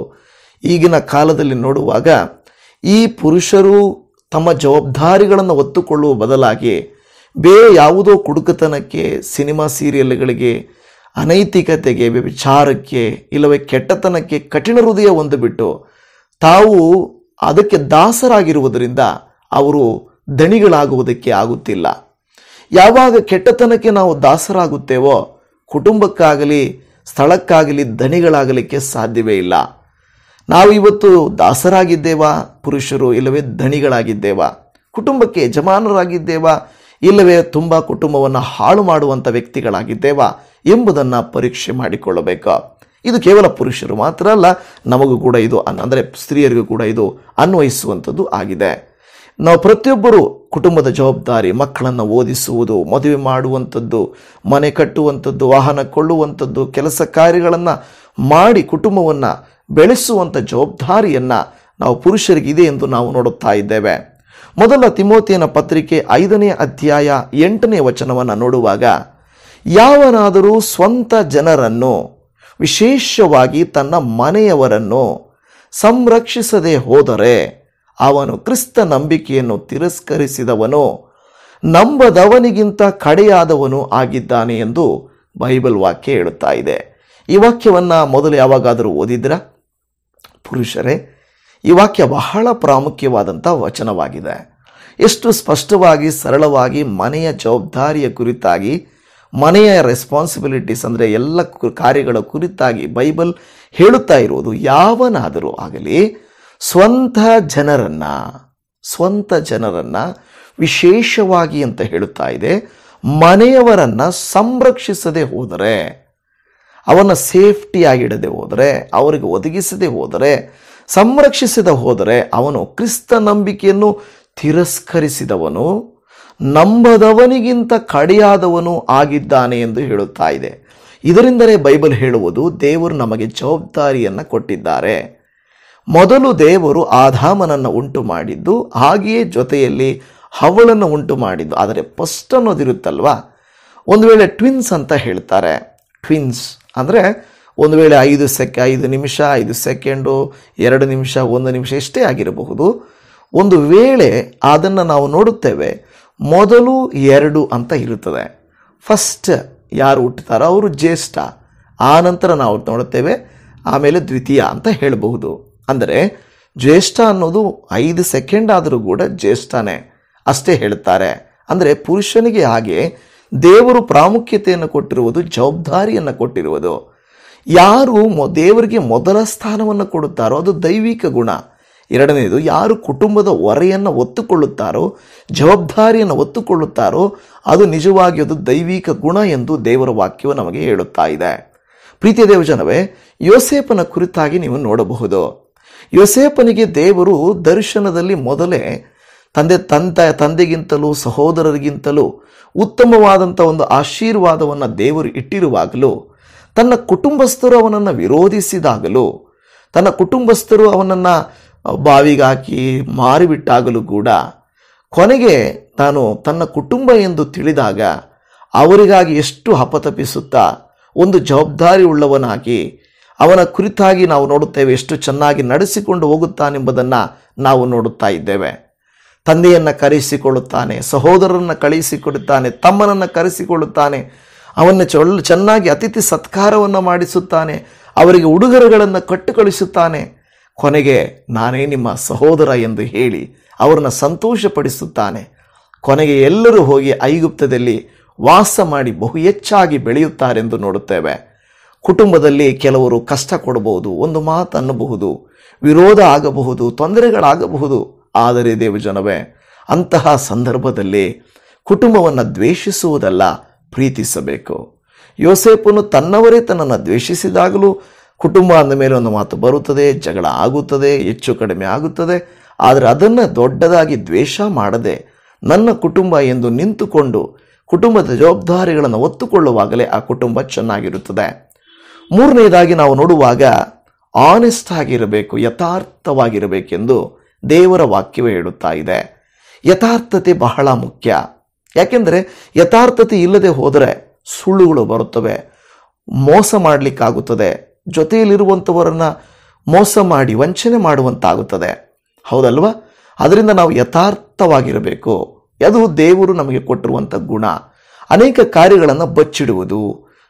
ಈಗಿನ ಕಾಲದಲ್ಲಿ ನೋಡುವಾಗ ಈ ಪುರುಷರು ತಮ್ಮ ಜವಾಬ್ದಾರಿಗಳನ್ನು ಹೊತ್ತುಕೊಳ್ಳುವ ಬದಲಾಗಿ ಬೇರೆ ಯಾವುದೋ ಕುಡುಕತನಕ್ಕೆ, ಸಿನಿಮಾ ಸೀರಿಯಲ್ಗಳಿಗೆ, ಅನೈತಿಕತೆಗೆ, ವ್ಯಭಿಚಾರಕ್ಕೆ, ಇಲ್ಲವೇ ಕೆಟ್ಟತನಕ್ಕೆ ಕಠಿಣ ಹೃದಯ ಹೊಂದಿಬಿಟ್ಟು ತಾವು ಅದಕ್ಕೆ ದಾಸರಾಗಿರುವುದರಿಂದ ಅವರು ದಣಿಗಳಾಗುವುದಕ್ಕೆ ಆಗುತ್ತಿಲ್ಲ. ಯಾವಾಗ ಕೆಟ್ಟತನಕ್ಕೆ ನಾವು ದಾಸರಾಗುತ್ತೇವೋ ಕುಟುಂಬಕ್ಕಾಗಲಿ ಸ್ಥಳಕ್ಕಾಗಲಿ ದಣಿಗಳಾಗಲಿಕ್ಕೆ ಸಾಧ್ಯವೇ ಇಲ್ಲ. ನಾವು ಇವತ್ತು ದಾಸರಾಗಿದ್ದೇವಾ ಪುರುಷರು, ಇಲ್ಲವೇ ದಣಿಗಳಾಗಿದ್ದೇವಾ? ಕುಟುಂಬಕ್ಕೆ ಯಜಮಾನರಾಗಿದ್ದೇವಾ, ಇಲ್ಲವೇ ತುಂಬ ಕುಟುಂಬವನ್ನು ಹಾಳು ಮಾಡುವಂಥ ವ್ಯಕ್ತಿಗಳಾಗಿದ್ದೇವಾ ಎಂಬುದನ್ನು ಪರೀಕ್ಷೆ ಮಾಡಿಕೊಳ್ಳಬೇಕು. ಇದು ಕೇವಲ ಪುರುಷರು ಮಾತ್ರ ಅಲ್ಲ, ನಮಗೂ ಕೂಡ ಇದು ಅಂದರೆ ಸ್ತ್ರೀಯರಿಗೂ ಕೂಡ ಇದು ಅನ್ವಯಿಸುವಂಥದ್ದು ಆಗಿದೆ. ನಾವು ಪ್ರತಿಯೊಬ್ಬರೂ ಕುಟುಂಬದ ಜವಾಬ್ದಾರಿ, ಮಕ್ಕಳನ್ನು ಓದಿಸುವುದು, ಮದುವೆ ಮಾಡುವಂಥದ್ದು, ಮನೆ ಕಟ್ಟುವಂಥದ್ದು, ವಾಹನ ಕೊಳ್ಳುವಂಥದ್ದು, ಕೆಲಸ ಕಾರ್ಯಗಳನ್ನು ಮಾಡಿ ಕುಟುಂಬವನ್ನು ಬೆಳೆಸುವಂಥ ಜವಾಬ್ದಾರಿಯನ್ನು ನಾವು ಪುರುಷರಿಗಿದೆ ಎಂದು ನಾವು ನೋಡುತ್ತಾ ಇದ್ದೇವೆ. ಮೊದಲ ತಿಮೋಥೆಯನ ಪತ್ರಿಕೆ 5ನೇ ಅಧ್ಯಾಯ 8ನೇ ವಚನವನ್ನು ನೋಡುವಾಗ, ಯಾವನಾದರೂ ಸ್ವಂತ ಜನರನ್ನು ವಿಶೇಷವಾಗಿ ತನ್ನ ಮನೆಯವರನ್ನು ಸಂರಕ್ಷಿಸದೆ ಹೋದರೆ ಅವನು ಕ್ರಿಸ್ತ ನಂಬಿಕೆಯನ್ನು ತಿರಸ್ಕರಿಸಿದವನು, ನಂಬದವನಿಗಿಂತ ಕಡೆಯಾದವನು ಆಗಿದ್ದಾನೆ ಎಂದು ಬೈಬಲ್ ವಾಕ್ಯ ಹೇಳುತ್ತಾ ಇದೆ. ಈ ವಾಕ್ಯವನ್ನು ಮೊದಲು ಯಾವಾಗಾದರೂ ಓದಿದ್ರಾ ಪುರುಷರೇ? ಈ ವಾಕ್ಯ ಬಹಳ ಪ್ರಾಮುಖ್ಯವಾದಂಥ ವಚನವಾಗಿದೆ. ಎಷ್ಟು ಸ್ಪಷ್ಟವಾಗಿ ಸರಳವಾಗಿ ಮನೆಯ ಜವಾಬ್ದಾರಿಯ ಕುರಿತಾಗಿ, ಮನೆಯ ರೆಸ್ಪಾನ್ಸಿಬಿಲಿಟೀಸ್ ಅಂದರೆ ಎಲ್ಲ ಕಾರ್ಯಗಳ ಕುರಿತಾಗಿ ಬೈಬಲ್ ಹೇಳುತ್ತಾ ಇರುವುದು. ಯಾವನಾದರೂ ಆಗಲಿ ಸ್ವಂತ ಜನರನ್ನು ವಿಶೇಷವಾಗಿ ಅಂತ ಹೇಳುತ್ತಾ ಇದೆ, ಮನೆಯವರನ್ನು ಸಂರಕ್ಷಿಸದೆ ಹೋದರೆ, ಅವನ ಸೇಫ್ಟಿಯಾಗಿಡದೆ ಹೋದರೆ, ಅವರಿಗೆ ಒದಗಿಸದೆ ಹೋದರೆ, ಸಂರಕ್ಷಿಸದೆ ಹೋದರೆ ಅವನು ಕ್ರಿಸ್ತ ನಂಬಿಕೆಯನ್ನು ತಿರಸ್ಕರಿಸಿದವನು, ನಂಬದವನಿಗಿಂತ ಕಡೆಯಾದವನು ಆಗಿದ್ದಾನೆ ಎಂದು ಹೇಳುತ್ತಾ ಇದೆ. ಇದರಿಂದಲೇ ಬೈಬಲ್ ಹೇಳುವುದು ದೇವರು ನಮಗೆ ಜವಾಬ್ದಾರಿಯನ್ನು ಕೊಟ್ಟಿದ್ದಾರೆ. ಮೊದಲು ದೇವರು ಆದಾಮನನ್ನು ಉಂಟು ಮಾಡಿದ್ದು, ಹಾಗೆಯೇ ಜೊತೆಯಲ್ಲಿ ಹವ್ವಳನ್ನು ಉಂಟು ಮಾಡಿದ್ದು. ಆದರೆ ಫಸ್ಟ್ ಅನ್ನೋದಿರುತ್ತಲ್ವ, ಒಂದು ವೇಳೆ ಟ್ವಿನ್ಸ್ ಅಂತ ಹೇಳ್ತಾರೆ. ಟ್ವಿನ್ಸ್ ಅಂದರೆ ಒಂದು ವೇಳೆ 5 ನಿಮಿಷ 5 ಸೆಕೆಂಡು 2 ನಿಮಿಷ 1 ನಿಮಿಷ ಎಷ್ಟೇ ಆಗಿರಬಹುದು. ಒಂದು ವೇಳೆ ಅದನ್ನು ನಾವು ನೋಡುತ್ತೇವೆ, ಮೊದಲು 2 ಅಂತ ಇರುತ್ತದೆ. ಫಸ್ಟ್ ಯಾರು ಹುಟ್ಟುತ್ತಾರೋ ಅವರು ಜ್ಯೇಷ್ಠ, ಆ ನಂತರ ನಾವು ನೋಡುತ್ತೇವೆ ಆಮೇಲೆ ದ್ವಿತೀಯ ಅಂತ ಹೇಳಬಹುದು. ಅಂದರೆ ಜ್ಯೇಷ್ಠ ಅನ್ನೋದು 5 ಸೆಕೆಂಡ್ ಆದರೂ ಕೂಡ ಜ್ಯೇಷ್ಠನೇ ಅಷ್ಟೇ ಹೇಳ್ತಾರೆ. ಅಂದರೆ ಪುರುಷನಿಗೆ ಹಾಗೆ ದೇವರು ಪ್ರಾಮುಖ್ಯತೆಯನ್ನು ಕೊಟ್ಟಿರುವುದು, ಜವಾಬ್ದಾರಿಯನ್ನು ಕೊಟ್ಟಿರುವುದು. ಯಾರು ದೇವರಿಗೆ ಮೊದಲ ಸ್ಥಾನವನ್ನು ಕೊಡುತ್ತಾರೋ ಅದು ದೈವಿಕ ಗುಣ. ಎರಡನೇದು, ಯಾರು ಕುಟುಂಬದ ಹೊರೆಯನ್ನು ಒತ್ತುಕೊಳ್ಳುತ್ತಾರೋ, ಜವಾಬ್ದಾರಿಯನ್ನು ಒತ್ತುಕೊಳ್ಳುತ್ತಾರೋ ಅದು ನಿಜವಾಗಿ ಅದು ದೈವಿಕ ಗುಣ ಎಂದು ದೇವರ ವಾಕ್ಯವು ನಮಗೆ ಹೇಳುತ್ತಾ ಇದೆ. ಪ್ರೀತಿಯ ದೇವಜನವೇ, ಯೋಸೇಫನ ಕುರಿತಾಗಿ ನೀವು ನೋಡಬಹುದು. ಯೋಸೇಫನಿಗೆ ದೇವರು ದರ್ಶನದಲ್ಲಿ ಮೊದಲೇ ತಂದೆಗಿಂತಲೂ ಸಹೋದರರಿಗಿಂತಲೂ ಉತ್ತಮವಾದಂಥ ಒಂದು ಆಶೀರ್ವಾದವನ್ನು ದೇವರು ಇಟ್ಟಿರುವಾಗಲೂ, ತನ್ನ ಕುಟುಂಬಸ್ಥರು ಅವನನ್ನು ವಿರೋಧಿಸಿದಾಗಲೂ, ತನ್ನ ಕುಟುಂಬಸ್ಥರು ಅವನನ್ನು ಬಾವಿಗಾಕಿ ಮಾರಿಬಿಟ್ಟಾಗಲೂ ಕೂಡ ಕೊನೆಗೆ ತಾನು ತನ್ನ ಕುಟುಂಬ ಎಂದು ತಿಳಿದಾಗ ಅವರಿಗಾಗಿ ಎಷ್ಟು ಹಪತಪಿಸುತ್ತಾ ಒಂದು ಜವಾಬ್ದಾರಿ ಉಳ್ಳವನಾಗಿ ಅವನ ಕುರಿತಾಗಿ ನಾವು ನೋಡುತ್ತೇವೆ, ಎಷ್ಟು ಚೆನ್ನಾಗಿ ನಡೆಸಿಕೊಂಡು ಹೋಗುತ್ತಾನೆಂಬುದನ್ನು ನಾವು ನೋಡುತ್ತಾ ಇದ್ದೇವೆ. ತಂದೆಯನ್ನು ಕರೆಸಿಕೊಳ್ಳುತ್ತಾನೆ, ಸಹೋದರರನ್ನು ಕಳಿಸಿಕೊಡುತ್ತಾನೆ, ತಮ್ಮನನ್ನು ಕರೆಸಿಕೊಳ್ಳುತ್ತಾನೆ, ಅವನ್ನ ಚೆನ್ನಾಗಿ ಅತಿಥಿ ಸತ್ಕಾರವನ್ನು ಮಾಡಿಸುತ್ತಾನೆ, ಅವರಿಗೆ ಉಡುಗೊರೆಗಳನ್ನು ಕಟ್ಟು ಕಳಿಸುತ್ತಾನೆ. ಕೊನೆಗೆ ನಾನೇ ನಿಮ್ಮ ಸಹೋದರ ಎಂದು ಹೇಳಿ ಅವರನ್ನು ಸಂತೋಷಪಡಿಸುತ್ತಾನೆ. ಕೊನೆಗೆ ಎಲ್ಲರೂ ಹೋಗಿ ಐಗುಪ್ತದಲ್ಲಿ ವಾಸ ಮಾಡಿ ಬಹು ಹೆಚ್ಚಾಗಿ ಬೆಳೆಯುತ್ತಾರೆಂದು ನೋಡುತ್ತೇವೆ. ಕುಟುಂಬದಲ್ಲಿ ಕೆಲವರು ಕಷ್ಟ ಕೊಡಬಹುದು, ಒಂದು ಮಾತು ಅನ್ನಬಹುದು, ವಿರೋಧ ಆಗಬಹುದು, ತೊಂದರೆಗಳಾಗಬಹುದು. ಆದರೆ ದೇವಜನವೇ, ಅಂತಹ ಸಂದರ್ಭದಲ್ಲಿ ಕುಟುಂಬವನ್ನು ದ್ವೇಷಿಸುವುದಲ್ಲ, ಪ್ರೀತಿಸಬೇಕು. ಯೋಸೇಫನು ತನ್ನವರೇ ತನ್ನನ್ನು ದ್ವೇಷಿಸಿದಾಗಲೂ ಕುಟುಂಬ ಅಂದ ಮೇಲೆ ಒಂದು ಮಾತು ಬರುತ್ತದೆ, ಜಗಳ ಆಗುತ್ತದೆ, ಹೆಚ್ಚು ಕಡಿಮೆ ಆಗುತ್ತದೆ. ಆದರೆ ಅದನ್ನು ದೊಡ್ಡದಾಗಿ ದ್ವೇಷ ಮಾಡದೆ ನನ್ನ ಕುಟುಂಬ ಎಂದು ನಿಂತುಕೊಂಡು ಕುಟುಂಬದ ಜವಾಬ್ದಾರಿಗಳನ್ನು ಒತ್ತುಕೊಳ್ಳುವಾಗಲೇ ಆ ಕುಟುಂಬ ಚೆನ್ನಾಗಿರುತ್ತದೆ. ಮೂರನೆಯದಾಗಿ ನಾವು ನೋಡುವಾಗ ಆನೆಸ್ಟ್ ಆಗಿರಬೇಕು, ಯಥಾರ್ಥವಾಗಿರಬೇಕೆಂದು ದೇವರ ವಾಕ್ಯವೇ ಹೇಳುತ್ತಾ ಇದೆ. ಯಥಾರ್ಥತೆ ಬಹಳ ಮುಖ್ಯ. ಯಾಕೆಂದರೆ ಯಥಾರ್ಥತೆ ಇಲ್ಲದೆ ಹೋದರೆ ಸುಳ್ಳುಗಳು ಬರುತ್ತವೆ, ಮೋಸ ಮಾಡಲಿಕ್ಕಾಗುತ್ತದೆ, ಜೊತೆಯಲ್ಲಿರುವಂಥವರನ್ನು ಮೋಸ ಮಾಡಿ ವಂಚನೆ ಮಾಡುವಂತಾಗುತ್ತದೆ, ಹೌದಲ್ವಾ? ಅದರಿಂದ ನಾವು ಯಥಾರ್ಥವಾಗಿರಬೇಕು. ಅದು ದೇವರು ನಮಗೆ ಕೊಟ್ಟಿರುವಂಥ ಗುಣ. ಅನೇಕ ಕಾರ್ಯಗಳನ್ನು ಬಚ್ಚಿಡುವುದು,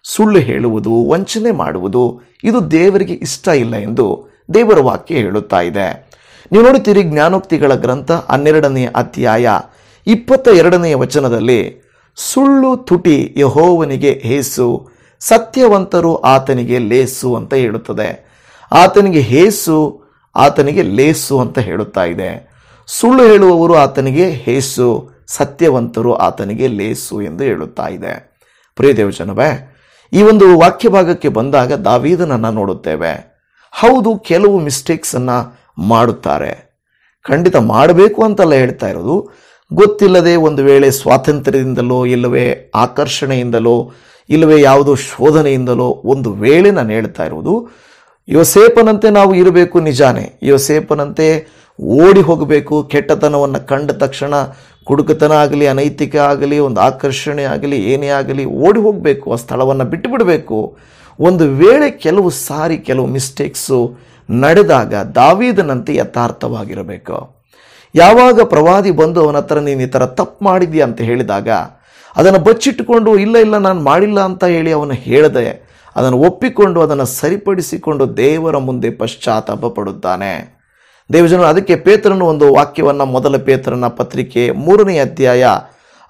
ಸುಳ್ಳು ಹೇಳುವುದು, ವಂಚನೆ ಮಾಡುವುದು ಇದು ದೇವರಿಗೆ ಇಷ್ಟ ಇಲ್ಲ ಎಂದು ದೇವರ ವಾಕ್ಯ ಹೇಳುತ್ತಾ ಇದೆ. ನೀವು ನೋಡುತ್ತೀರಿ, ಜ್ಞಾನೋಕ್ತಿಗಳ ಗ್ರಂಥ 12ನೇ ಅಧ್ಯಾಯ 22ನೇ ವಚನದಲ್ಲಿ ಸುಳ್ಳು ತುಟಿ ಯೆಹೋವನಿಗೆ ಹೇಸು, ಸತ್ಯವಂತರು ಆತನಿಗೆ ಲೇಸು ಅಂತ ಹೇಳುತ್ತದೆ. ಆತನಿಗೆ ಹೇಸು, ಆತನಿಗೆ ಲೇಸು ಅಂತ ಹೇಳುತ್ತಾ ಇದೆ. ಸುಳ್ಳು ಹೇಳುವವರು ಆತನಿಗೆ ಹೇಸು, ಸತ್ಯವಂತರು ಆತನಿಗೆ ಲೇಸು ಎಂದು ಹೇಳುತ್ತಾ ಇದೆ. ಪ್ರಿಯ ದೇವಜನವೇ, ಈ ಒಂದು ವಾಕ್ಯ ಭಾಗಕ್ಕೆ ಬಂದಾಗ ದಾವೀದನನ್ನು ನೋಡುತ್ತೇವೆ. ಹೌದು, ಕೆಲವು ಮಿಸ್ಟೇಕ್ಸ್ ಅನ್ನ ಮಾಡುತ್ತಾರೆ, ಖಂಡಿತ ಮಾಡಬೇಕು ಅಂತಲ್ಲ ಹೇಳ್ತಾ ಇರೋದು. ಗೊತ್ತಿಲ್ಲದೆ ಒಂದು ವೇಳೆ ಸ್ವಾತಂತ್ರ್ಯದಿಂದಲೋ ಇಲ್ಲವೇ ಆಕರ್ಷಣೆಯಿಂದಲೋ ಇಲ್ಲವೇ ಯಾವುದೋ ಶೋಧನೆಯಿಂದಲೋ ಒಂದು ವೇಳೆ ನಾನು ಹೇಳ್ತಾ ಇರೋದು, ಯೋಸೇಪನಂತೆ ನಾವು ಇರಬೇಕು, ನಿಜಾನೇ. ಯೋಸೇಪನಂತೆ ಓಡಿ ಹೋಗಬೇಕು. ಕೆಟ್ಟತನವನ್ನು ಕಂಡ ತಕ್ಷಣ ಕುಡುಕತನ ಆಗಲಿ, ಅನೈತಿಕ ಆಗಲಿ, ಒಂದು ಆಕರ್ಷಣೆ ಆಗಲಿ, ಏನೇ ಆಗಲಿ ಓಡಿ ಹೋಗಬೇಕು, ಆ ಸ್ಥಳವನ್ನು ಬಿಟ್ಟು ಬಿಡಬೇಕು. ಒಂದು ವೇಳೆ ಕೆಲವು ಸಾರಿ ಕೆಲವು ಮಿಸ್ಟೇಕ್ಸು ನಡೆದಾಗ ದಾವೀದನಂತೆ ಯಥಾರ್ಥವಾಗಿರಬೇಕು. ಯಾವಾಗ ಪ್ರವಾದಿ ಬಂದು ಅವನ ಹತ್ರ ನೀನು ಈ ಥರ ತಪ್ಪು ಮಾಡಿದ್ಯಾ ಅಂತ ಹೇಳಿದಾಗ ಅದನ್ನು ಬಚ್ಚಿಟ್ಟುಕೊಂಡು ಇಲ್ಲ ನಾನು ಮಾಡಿಲ್ಲ ಅಂತ ಹೇಳಿ ಅವನು ಹೇಳದೆ ಅದನ್ನು ಒಪ್ಪಿಕೊಂಡು ಅದನ್ನು ಸರಿಪಡಿಸಿಕೊಂಡು ದೇವರ ಮುಂದೆ ಪಶ್ಚಾತ್ತಾಪ ಪಡುತ್ತಾನೆ. ದೇವಜನರು, ಅದಕ್ಕೆ ಪೇತ್ರನು ಒಂದು ವಾಕ್ಯವನ್ನು, ಮೊದಲ ಪೇತ್ರನ ಪತ್ರಿಕೆ 3ನೇ ಅಧ್ಯಾಯ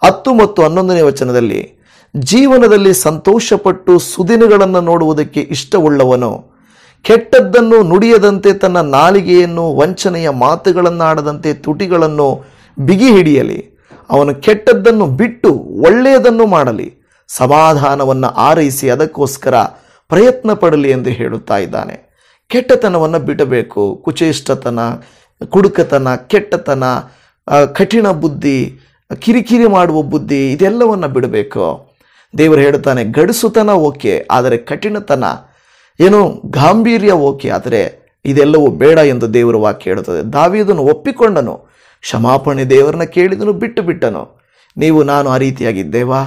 10 ಮತ್ತು 11ನೇ ವಚನದಲ್ಲಿ, ಜೀವನದಲ್ಲಿ ಸಂತೋಷಪಟ್ಟು ಸುದಿನಗಳನ್ನು ನೋಡುವುದಕ್ಕೆ ಇಷ್ಟವುಳ್ಳವನು ಕೆಟ್ಟದ್ದನ್ನು ನುಡಿಯದಂತೆ ತನ್ನ ನಾಲಿಗೆಯನ್ನು, ವಂಚನೆಯ ಮಾತುಗಳನ್ನಾಡದಂತೆ ತುಟಿಗಳನ್ನು ಬಿಗಿ ಹಿಡಿಯಲಿ. ಅವನು ಕೆಟ್ಟದ್ದನ್ನು ಬಿಟ್ಟು ಒಳ್ಳೆಯದನ್ನು ಮಾಡಲಿ, ಸಮಾಧಾನವನ್ನು ಆರೈಸಿ ಅದಕ್ಕೋಸ್ಕರ ಪ್ರಯತ್ನ ಪಡಲಿ ಎಂದು ಹೇಳುತ್ತಾ ಇದ್ದಾನೆ. ಕೆಟ್ಟತನವನ್ನು ಬಿಡಬೇಕು. ಕುಚೇಷ್ಟತನ, ಕುಡುಕತನ, ಕೆಟ್ಟತನ, ಕಠಿಣ ಬುದ್ಧಿ, ಕಿರಿಕಿರಿ ಮಾಡುವ ಬುದ್ಧಿ, ಇದೆಲ್ಲವನ್ನು ಬಿಡಬೇಕು. ದೇವರು ಹೇಳುತ್ತಾನೆ, ಗಡುಸುತನ ಓಕೆ, ಆದರೆ ಕಠಿಣತನ ಏನು, ಗಾಂಭೀರ್ಯ ಓಕೆ, ಆದರೆ ಇದೆಲ್ಲವೂ ಬೇಡ ಎಂದು ದೇವರ ವಾಕ್ಯ ಹೇಳುತ್ತದೆ. ದಾವೀದನು ಒಪ್ಪಿಕೊಂಡನು, ಕ್ಷಮಾಪಣೆ ದೇವರನ್ನ ಕೇಳಿದನು, ಬಿಟ್ಟನು. ನಾನು ಆ ರೀತಿಯಾಗಿದ್ದೇವಾ?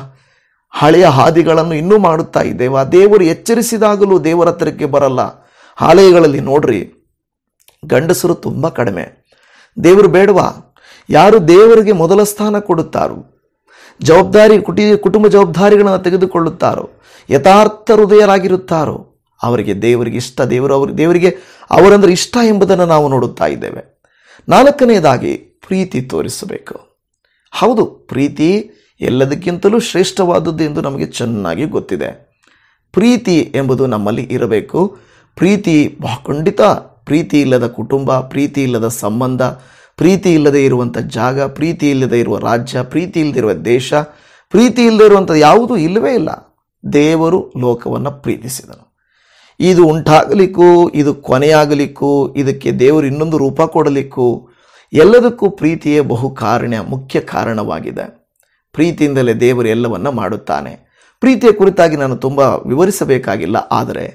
ಹಳೆಯ ಹಾದಿಗಳನ್ನು ಇನ್ನೂ ಮಾಡುತ್ತಾ ಇದ್ದೇವಾ? ದೇವರು ಎಚ್ಚರಿಸಿದಾಗಲೂ ದೇವರ ಹತ್ತಿರಕ್ಕೆ ಬರಲ್ಲ. ಆಲಯಗಳಲ್ಲಿ ನೋಡ್ರಿ, ಗಂಡಸರು ತುಂಬ ಕಡಿಮೆ. ದೇವರು ಬೇಡವಾ? ಯಾರು ದೇವರಿಗೆ ಮೊದಲ ಸ್ಥಾನ ಕೊಡುತ್ತಾರೋ, ಕುಟುಂಬ ಜವಾಬ್ದಾರಿಗಳನ್ನು ತೆಗೆದುಕೊಳ್ಳುತ್ತಾರೋ, ಯಥಾರ್ಥ ಹೃದಯರಾಗಿರುತ್ತಾರೋ ಅವರಿಗೆ ದೇವರಿಗೆ ಇಷ್ಟ. ದೇವರಿಗೆ ಅವರಂದ್ರೆ ಇಷ್ಟ ಎಂಬುದನ್ನು ನಾವು ನೋಡುತ್ತಾ ಇದ್ದೇವೆ. 4ನೇದಾಗಿ ಪ್ರೀತಿ ತೋರಿಸಬೇಕು. ಹೌದು, ಪ್ರೀತಿ ಎಲ್ಲದಕ್ಕಿಂತಲೂ ಶ್ರೇಷ್ಠವಾದದ್ದು ಎಂದು ನಮಗೆ ಚೆನ್ನಾಗಿ ಗೊತ್ತಿದೆ. ಪ್ರೀತಿ ಎಂಬುದು ನಮ್ಮಲ್ಲಿ ಇರಬೇಕು. ಪ್ರೀತಿ ಖಂಡಿತ, ಪ್ರೀತಿ ಇಲ್ಲದ ಕುಟುಂಬ, ಪ್ರೀತಿ ಇಲ್ಲದ ಸಂಬಂಧ, ಪ್ರೀತಿ ಇಲ್ಲದೆ ಇರುವಂಥ ಜಾಗ, ಪ್ರೀತಿ ಇಲ್ಲದೆ ಇರುವ ರಾಜ್ಯ, ಪ್ರೀತಿ ಇಲ್ಲದೆ ಇರುವ ದೇಶ, ಪ್ರೀತಿ ಇಲ್ಲದೆ ಇರುವಂಥದ್ದು ಯಾವುದೂ ಇಲ್ಲವೇ ಇಲ್ಲ. ದೇವರು ಲೋಕವನ್ನು ಪ್ರೀತಿಸಿದನು. ಇದು ಉಂಟಾಗಲಿಕ್ಕೂ, ಇದು ಕೊನೆಯಾಗಲಿಕ್ಕೂ, ಇದಕ್ಕೆ ದೇವರು ಇನ್ನೊಂದು ರೂಪ ಕೊಡಲಿಕ್ಕೂ ಎಲ್ಲದಕ್ಕೂ ಪ್ರೀತಿಯೇ ಮುಖ್ಯ ಕಾರಣವಾಗಿದೆ. ಪ್ರೀತಿಯಿಂದಲೇ ದೇವರು ಎಲ್ಲವನ್ನ ಮಾಡುತ್ತಾನೆ. ಪ್ರೀತಿಯ ಕುರಿತಾಗಿ ನಾನು ತುಂಬ ವಿವರಿಸಬೇಕಾಗಿಲ್ಲ, ಆದರೆ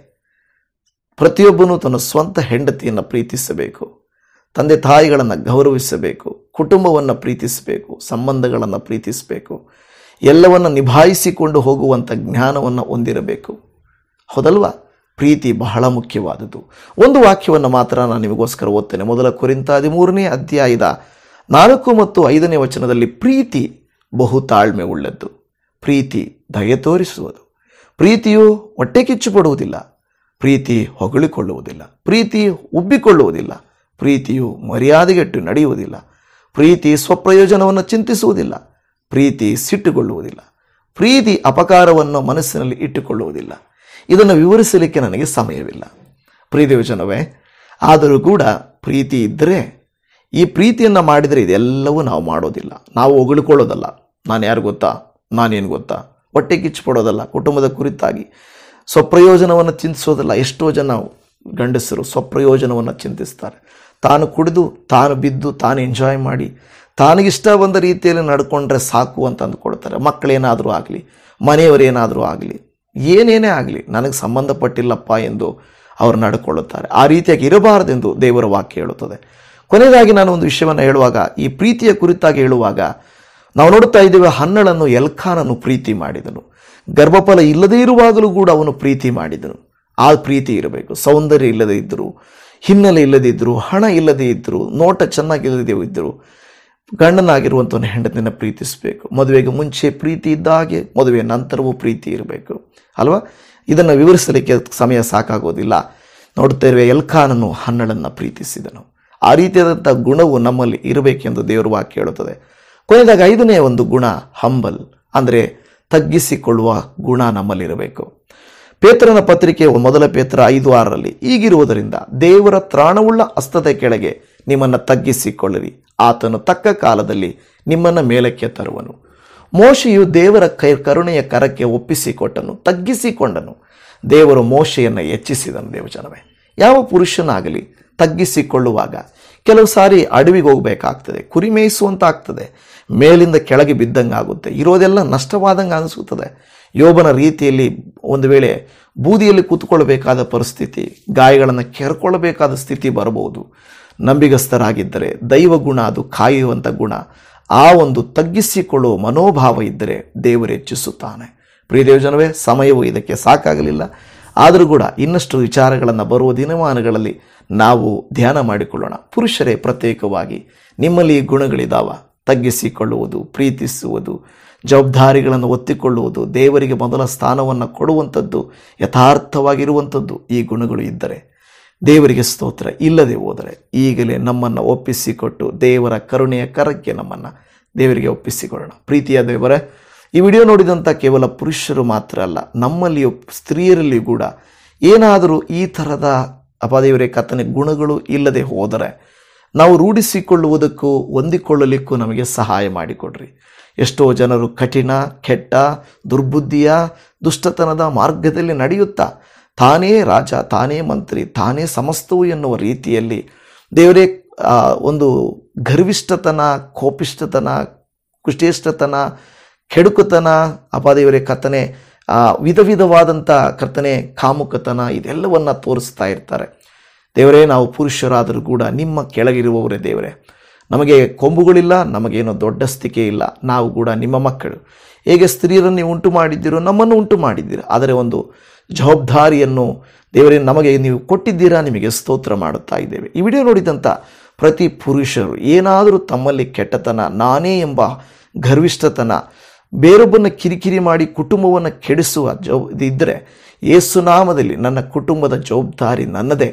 ಪ್ರತಿಯೊಬ್ಬನೂ ತನ್ನ ಸ್ವಂತ ಹೆಂಡತಿಯನ್ನು ಪ್ರೀತಿಸಬೇಕು, ತಂದೆ ತಾಯಿಗಳನ್ನು ಗೌರವಿಸಬೇಕು, ಕುಟುಂಬವನ್ನು ಪ್ರೀತಿಸಬೇಕು, ಸಂಬಂಧಗಳನ್ನು ಪ್ರೀತಿಸಬೇಕು, ಎಲ್ಲವನ್ನು ನಿಭಾಯಿಸಿಕೊಂಡು ಹೋಗುವಂಥ ಜ್ಞಾನವನ್ನು ಹೊಂದಿರಬೇಕು. ಹೌದಲ್ವಾ? ಪ್ರೀತಿ ಬಹಳ ಮುಖ್ಯವಾದದ್ದು. ಒಂದು ವಾಕ್ಯವನ್ನು ಮಾತ್ರ ನಾನು ನಿಮಗೋಸ್ಕರ ಓದ್ತೇನೆ. ಮೊದಲ ಕೊರಿಂಥ 13ನೇ ಅಧ್ಯಾಯದ 4 ಮತ್ತು 5ನೇ ವಚನದಲ್ಲಿ, ಪ್ರೀತಿ ಬಹು ತಾಳ್ಮೆ ಉಳ್ಳದ್ದು, ಪ್ರೀತಿ ದಯೆ ತೋರಿಸುವುದು, ಪ್ರೀತಿಯು ಹೊಟ್ಟೆ ಕಿಚ್ಚು ಪಡುವುದಿಲ್ಲ, ಪ್ರೀತಿ ಹೊಗಳಿಕೊಳ್ಳುವುದಿಲ್ಲ, ಪ್ರೀತಿ ಉಬ್ಬಿಕೊಳ್ಳುವುದಿಲ್ಲ, ಪ್ರೀತಿಯು ಮರ್ಯಾದೆಗೆಟ್ಟು ನಡೆಯುವುದಿಲ್ಲ, ಪ್ರೀತಿ ಸ್ವಪ್ರಯೋಜನವನ್ನು ಚಿಂತಿಸುವುದಿಲ್ಲ, ಪ್ರೀತಿ ಸಿಟ್ಟುಗೊಳ್ಳುವುದಿಲ್ಲ, ಪ್ರೀತಿ ಅಪಕಾರವನ್ನು ಮನಸ್ಸಿನಲ್ಲಿ ಇಟ್ಟುಕೊಳ್ಳುವುದಿಲ್ಲ. ಇದನ್ನು ವಿವರಿಸಲಿಕ್ಕೆ ನನಗೆ ಸಮಯವಿಲ್ಲ. ಪ್ರೀತಿಯೋಜನವೇ, ಆದರೂ ಕೂಡ ಪ್ರೀತಿ ಇದ್ದರೆ, ಈ ಪ್ರೀತಿಯನ್ನು ಮಾಡಿದರೆ ಇದೆಲ್ಲವೂ ನಾವು ಮಾಡೋದಿಲ್ಲ. ನಾವು ಹೊಗಳಿಕೊಳ್ಳೋದಲ್ಲ, ನಾನು ಯಾರು ಗೊತ್ತಾ, ನಾನೇನು ಗೊತ್ತಾ, ಹೊಟ್ಟೆ ಕಿಚ್ಚು ಪಡೋದಲ್ಲ, ಕುಟುಂಬದ ಕುರಿತಾಗಿ ಸ್ವಪ್ರಯೋಜನವನ್ನು ಚಿಂತಿಸೋದಲ್ಲ. ಎಷ್ಟೋ ಜನ ಗಂಡಸರು ಸ್ವಪ್ರಯೋಜನವನ್ನು ಚಿಂತಿಸ್ತಾರೆ. ತಾನು ಕುಡಿದು, ತಾನು ಬಿದ್ದು, ತಾನು ಎಂಜಾಯ್ ಮಾಡಿ, ತಾನಿಗಿಷ್ಟ ಬಂದ ರೀತಿಯಲ್ಲಿ ನಡ್ಕೊಂಡ್ರೆ ಸಾಕು ಅಂತ ಅಂದ್ಕೊಳ್ತಾರೆ. ಮಕ್ಕಳೇನಾದರೂ ಆಗಲಿ, ಮನೆಯವರೇನಾದರೂ ಆಗಲಿ, ಏನೇನೇ ಆಗಲಿ, ನನಗೆ ಸಂಬಂಧಪಟ್ಟಿಲ್ಲಪ್ಪ ಎಂದು ಅವರು ನಡ್ಕೊಳ್ಳುತ್ತಾರೆ. ಆ ರೀತಿಯಾಗಿ ಇರಬಾರದೆಂದು ದೇವರ ವಾಕ್ಯ ಹೇಳುತ್ತದೆ. ಕೊನೆಯದಾಗಿ ನಾನು ಒಂದು ವಿಷಯವನ್ನು ಹೇಳುವಾಗ, ಈ ಪ್ರೀತಿಯ ಕುರಿತಾಗಿ ಹೇಳುವಾಗ ನಾವು ನೋಡುತ್ತಾ ಇದ್ದೇವೆ, ಹನ್ನಳನ್ನು ಎಲ್ಕಾನನು ಪ್ರೀತಿ ಮಾಡಿದನು. ಗರ್ಭಫಲ ಇಲ್ಲದೇ ಇರುವಾಗಲೂ ಕೂಡ ಅವನು ಪ್ರೀತಿ ಮಾಡಿದನು. ಆ ಪ್ರೀತಿ ಇರಬೇಕು. ಸೌಂದರ್ಯ ಇಲ್ಲದೇ ಇದ್ದರು, ಹಿನ್ನೆಲೆ ಇಲ್ಲದೇ ಇದ್ದರು, ಹಣ ಇಲ್ಲದೇ ಇದ್ದರು, ನೋಟ ಚೆನ್ನಾಗಿಲ್ಲದೇ ಇದ್ದರು, ಗಂಡನಾಗಿರುವಂಥವನ್ನ ಹೆಂಡತಿನ ಪ್ರೀತಿಸಬೇಕು. ಮದುವೆಗೆ ಮುಂಚೆ ಪ್ರೀತಿ ಇದ್ದ ಹಾಗೆ ಮದುವೆ ನಂತರವೂ ಪ್ರೀತಿ ಇರಬೇಕು ಅಲ್ವಾ? ಇದನ್ನು ವಿವರಿಸಲಿಕ್ಕೆ ಸಮಯ ಸಾಕಾಗೋದಿಲ್ಲ. ನೋಡ್ತೇವೆ, ಎಲ್ಕಾನನು ಹನ್ನಳನ್ನು ಪ್ರೀತಿಸಿದನು. ಆ ರೀತಿಯಾದಂಥ ಗುಣವು ನಮ್ಮಲ್ಲಿ ಇರಬೇಕೆಂದು ದೇವರ ವಾಕ್ಯ ಹೇಳುತ್ತದೆ. ಕೊನೆಯದಾಗಿ 5ನೇ ಒಂದು ಗುಣ ಹಂಬಲ್, ಅಂದರೆ ತಗ್ಗಿಸಿಕೊಳ್ಳುವ ಗುಣ ನಮ್ಮಲ್ಲಿರಬೇಕು. ಪೇತ್ರನ ಪತ್ರಿಕೆ 1 ಪೇತ್ರ 5:6 ಈಗಿರುವುದರಿಂದ ದೇವರ ತ್ರಾಣವುಳ್ಳ ಹಸ್ತದ ಕೆಳಗೆ ನಿಮ್ಮನ್ನು ತಗ್ಗಿಸಿಕೊಳ್ಳಿರಿ, ಆತನು ತಕ್ಕ ಕಾಲದಲ್ಲಿ ನಿಮ್ಮನ್ನು ಮೇಲಕ್ಕೆ ತರುವನು. ಮೋಶೆಯು ದೇವರ ಕರುಣೆಯ ಕರಕ್ಕೆ ಒಪ್ಪಿಸಿಕೊಟ್ಟನು, ತಗ್ಗಿಸಿಕೊಂಡನು. ದೇವರು ಮೋಶೆಯನ್ನು ಹೆಚ್ಚಿಸಿದನು. ದೇವಜನವೇ, ಯಾವ ಪುರುಷನಾಗಲಿ ತಗ್ಗಿಸಿಕೊಳ್ಳುವಾಗ ಕೆಲವು ಸಾರಿ ಅಡವಿಗೆ ಹೋಗಬೇಕಾಗ್ತದೆ, ಕುರಿ ಮೇಯಿಸುವಂತಾಗ್ತದೆ, ಮೇಲಿಂದ ಕೆಳಗೆ ಬಿದ್ದಂಗೆ ಆಗುತ್ತೆ, ಇರೋದೆಲ್ಲ ನಷ್ಟವಾದಂಗೆ ಅನಿಸುತ್ತದೆ. ಯೋಬನ ರೀತಿಯಲ್ಲಿ ಒಂದು ವೇಳೆ ಬೂದಿಯಲ್ಲಿ ಕೂತ್ಕೊಳ್ಬೇಕಾದ ಪರಿಸ್ಥಿತಿ, ಗಾಯಗಳನ್ನು ಕೆರ್ಕೊಳ್ಬೇಕಾದ ಸ್ಥಿತಿ ಬರಬಹುದು. ನಂಬಿಗಸ್ತರಾಗಿದ್ದರೆ ದೈವ ಗುಣ, ಅದು ಕಾಯುವಂಥ ಗುಣ, ಆ ಒಂದು ತಗ್ಗಿಸಿಕೊಳ್ಳುವ ಮನೋಭಾವ ಇದ್ದರೆ ದೇವರು ಹೆಚ್ಚಿಸುತ್ತಾನೆ. ಪ್ರಿಯ ದೇವಜನವೇ, ಸಮಯವು ಇದಕ್ಕೆ ಸಾಕಾಗಲಿಲ್ಲ. ಆದರೂ ಕೂಡ ಇನ್ನಷ್ಟು ವಿಚಾರಗಳನ್ನು ಬರುವ ದಿನಮಾನಗಳಲ್ಲಿ ನಾವು ಧ್ಯಾನ ಮಾಡಿಕೊಳ್ಳೋಣ. ಪುರುಷರೇ ಪ್ರತ್ಯೇಕವಾಗಿ ನಿಮ್ಮಲ್ಲಿ ಈ ಗುಣಗಳಿದ್ದಾವ? ತಗ್ಗಿಸಿಕೊಳ್ಳುವುದು, ಪ್ರೀತಿಸುವುದು, ಜವಾಬ್ದಾರಿಗಳನ್ನು ಒತ್ತಿಕೊಳ್ಳುವುದು, ದೇವರಿಗೆ ಮೊದಲ ಸ್ಥಾನವನ್ನು ಕೊಡುವಂಥದ್ದು, ಯಥಾರ್ಥವಾಗಿರುವಂಥದ್ದು, ಈ ಗುಣಗಳು ಇದ್ದರೆ ದೇವರಿಗೆ ಸ್ತೋತ್ರ. ಇಲ್ಲದೆ ಹೋದರೆ ಈಗಲೇ ನಮ್ಮನ್ನು ಒಪ್ಪಿಸಿಕೊಟ್ಟು ದೇವರ ಕರುಣೆಯ ಕರಕ್ಕೆ ನಮ್ಮನ್ನು ದೇವರಿಗೆ ಒಪ್ಪಿಸಿಕೊಳ್ಳೋಣ. ಪ್ರೀತಿಯ ದೇವರೇ, ಈ ವಿಡಿಯೋ ನೋಡಿದಂಥ ಕೇವಲ ಪುರುಷರು ಮಾತ್ರ ಅಲ್ಲ, ನಮ್ಮಲ್ಲಿಯೂ ಸ್ತ್ರೀಯರಲ್ಲಿಯೂ ಕೂಡ ಏನಾದರೂ ಈ ಥರದ ಅಪದೇವರೇ ಕರ್ತನೆ ಗುಣಗಳು ಇಲ್ಲದೆ ಹೋದರೆ ನಾವು ರೂಢಿಸಿಕೊಳ್ಳುವುದಕ್ಕೂ ಹೊಂದಿಕೊಳ್ಳಲಿಕ್ಕೂ ನಮಗೆ ಸಹಾಯ ಮಾಡಿಕೊಡ್ರಿ. ಎಷ್ಟೋ ಜನರು ಕಠಿಣ, ಕೆಟ್ಟ, ದುರ್ಬುದ್ಧಿಯ, ದುಷ್ಟತನದ ಮಾರ್ಗದಲ್ಲಿ ನಡೆಯುತ್ತಾ ತಾನೇ ರಾಜ, ತಾನೇ ಮಂತ್ರಿ, ತಾನೇ ಸಮಸ್ತವು ಎನ್ನುವ ರೀತಿಯಲ್ಲಿ ದೇವರೇ ಒಂದು ಗರ್ವಿಷ್ಠತನ, ಕೋಪಿಷ್ಠತನ, ಕುಷ್ಟೇಷ್ಟತನ, ಕೆಡುಕುತನ, ಅಪಾದೇವರೇ ಕರ್ತನೆ, ವಿಧ ವಿಧವಾದಂಥ ಕರ್ತನೆ ಕಾಮುಕತನ, ಇದೆಲ್ಲವನ್ನು ತೋರಿಸ್ತಾ ಇರ್ತಾರೆ. ದೇವರೇ, ನಾವು ಪುರುಷರಾದರೂ ಕೂಡ ನಿಮ್ಮ ಕೆಳಗಿರುವವರೇ ದೇವರೇ. ನಮಗೆ ಕೊಂಬುಗಳಿಲ್ಲ, ನಮಗೇನೋ ದೊಡ್ಡಸ್ತಿಕೆ ಇಲ್ಲ, ನಾವು ಕೂಡ ನಿಮ್ಮ ಮಕ್ಕಳು. ಹೇಗೆ ಸ್ತ್ರೀಯರನ್ನು ಉಂಟು ಮಾಡಿದ್ದೀರೋ ನಮ್ಮನ್ನು ಉಂಟು ಮಾಡಿದ್ದೀರಾ, ಆದರೆ ಒಂದು ಜವಾಬ್ದಾರಿಯನ್ನು ದೇವರೇ ನಮಗೆ ನೀವು ಕೊಟ್ಟಿದ್ದೀರಾ, ನಿಮಗೆ ಸ್ತೋತ್ರ ಮಾಡುತ್ತಾ ಇದ್ದೇವೆ. ಈ ವಿಡಿಯೋ ನೋಡಿದಂಥ ಪ್ರತಿ ಪುರುಷರು ಏನಾದರೂ ತಮ್ಮಲ್ಲಿ ಕೆಟ್ಟತನ, ನಾನೇ ಎಂಬ ಗರ್ವಿಷ್ಠತನ, ಬೇರೊಬ್ಬನ ಕಿರಿಕಿರಿ ಮಾಡಿ ಕುಟುಂಬವನ್ನು ಕೆಡಿಸುವ ಇದ್ದರೆ, ಯೇಸುನಾಮದಲ್ಲಿ ನನ್ನ ಕುಟುಂಬದ ಜವಾಬ್ದಾರಿ ನನ್ನದೇ,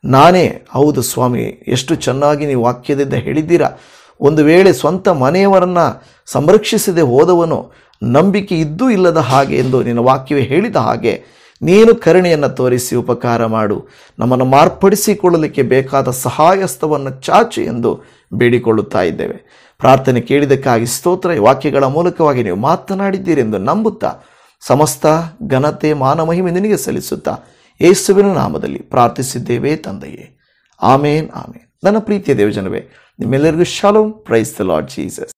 ನಾನೇ. ಹೌದು ಸ್ವಾಮಿ, ಎಷ್ಟು ಚೆನ್ನಾಗಿ ನೀವು ವಾಕ್ಯದಿಂದ ಹೇಳಿದ್ದೀರಾ. ಒಂದು ವೇಳೆ ಸ್ವಂತ ಮನೆಯವರನ್ನು ಸಂರಕ್ಷಿಸದೆ ಹೋದವನು ನಂಬಿಕೆ ಇದ್ದೂ ಇಲ್ಲದ ಹಾಗೆ ಎಂದು ನಿನ್ನ ವಾಕ್ಯವೇ ಹೇಳಿದ ಹಾಗೆ ನೀನು ಕರುಣೆಯನ್ನು ತೋರಿಸಿ ಉಪಕಾರ ಮಾಡು, ನಮ್ಮನ್ನು ಮಾರ್ಪಡಿಸಿಕೊಳ್ಳಲಿಕ್ಕೆ ಬೇಕಾದ ಸಹಾಯಸ್ತವನ್ನು ಚಾಚು ಎಂದು ಬೇಡಿಕೊಳ್ಳುತ್ತಾ ಇದ್ದೇವೆ. ಪ್ರಾರ್ಥನೆ ಕೇಳಿದ್ದಕ್ಕಾಗಿ ಸ್ತೋತ್ರ. ವಾಕ್ಯಗಳ ಮೂಲಕವಾಗಿ ನೀವು ಮಾತನಾಡಿದ್ದೀರೆಂದು ನಂಬುತ್ತಾ ಸಮಸ್ತ ಘನತೆ, ಮಾನ, ಮಹಿಮೆ ನಿನಗೆ ಸಲ್ಲಿಸುತ್ತಾ ಯೇಸುವಿನ ನಾಮದಲ್ಲಿ ಪ್ರಾರ್ಥಿಸಿದ್ದೇವೆ ತಂದೆಯೇ, ಆಮೇನ್, ಆಮೇನ್. ನನ್ನ ಪ್ರೀತಿಯ ದೇವಜನವೇ, ನಿಮ್ಮೆಲ್ಲರಿಗೂ shalom. Praise the lord Jesus.